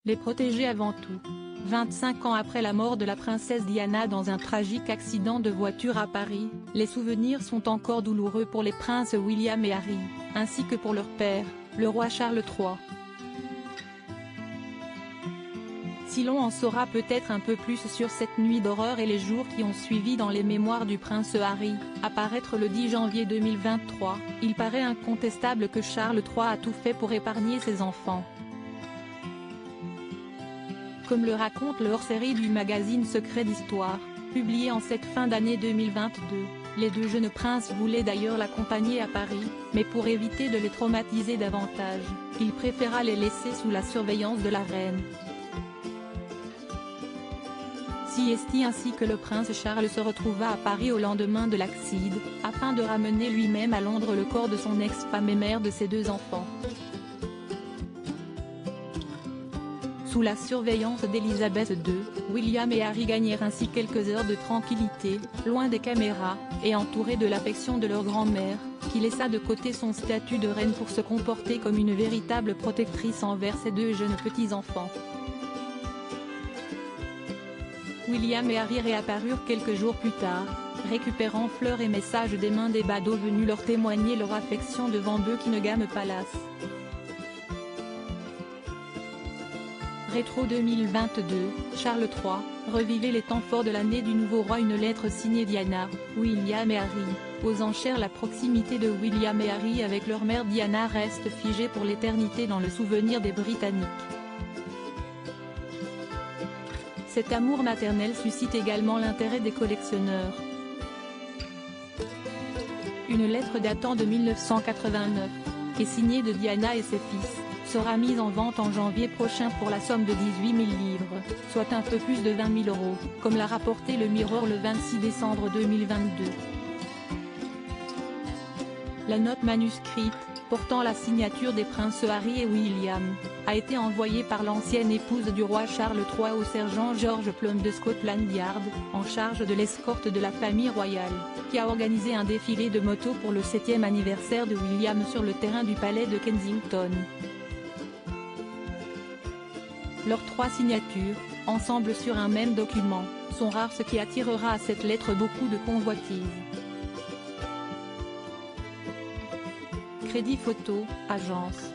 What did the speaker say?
Les protéger avant tout. 25 ans après la mort de la princesse Diana dans un tragique accident de voiture à Paris, les souvenirs sont encore douloureux pour les princes William et Harry, ainsi que pour leur père, le roi Charles III. Si l'on en saura peut-être un peu plus sur cette nuit d'horreur et les jours qui ont suivi dans les mémoires du prince Harry, à paraître le 10 janvier 2023, il paraît incontestable que Charles III a tout fait pour épargner ses enfants. Comme le raconte le hors-série du magazine Secrets d'Histoire, publié en cette fin d'année 2022, les deux jeunes princes voulaient d'ailleurs l'accompagner à Paris, mais pour éviter de les traumatiser davantage, il préféra les laisser sous la surveillance de la reine. Siesti ainsi que le prince Charles se retrouva à Paris au lendemain de l'accident, afin de ramener lui-même à Londres le corps de son ex-femme et mère de ses deux enfants. Sous la surveillance d'Elisabeth II, William et Harry gagnèrent ainsi quelques heures de tranquillité, loin des caméras, et entourés de l'affection de leur grand-mère, qui laissa de côté son statut de reine pour se comporter comme une véritable protectrice envers ses deux jeunes petits-enfants. William et Harry réapparurent quelques jours plus tard, récupérant fleurs et messages des mains des badauds venus leur témoigner leur affection devant Buckingham Palace. Rétro 2022, Charles III, revivez les temps forts de l'année du nouveau roi. Une lettre signée Diana, William et Harry. Aux enchères, la proximité de William et Harry avec leur mère Diana reste figée pour l'éternité dans le souvenir des Britanniques. Cet amour maternel suscite également l'intérêt des collectionneurs. Une lettre datant de 1989, et signée de Diana et ses fils, sera mise en vente en janvier prochain pour la somme de 18 000 livres, soit un peu plus de 20 000 €, comme l'a rapporté le Mirror le 26 décembre 2022. La note manuscrite, portant la signature des princes Harry et William, a été envoyée par l'ancienne épouse du roi Charles III au sergent George Plum de Scotland Yard, en charge de l'escorte de la famille royale, qui a organisé un défilé de motos pour le 7e anniversaire de William sur le terrain du palais de Kensington. Leurs trois signatures, ensemble sur un même document, sont rares, ce qui attirera à cette lettre beaucoup de convoitises. Crédit Photo, agence.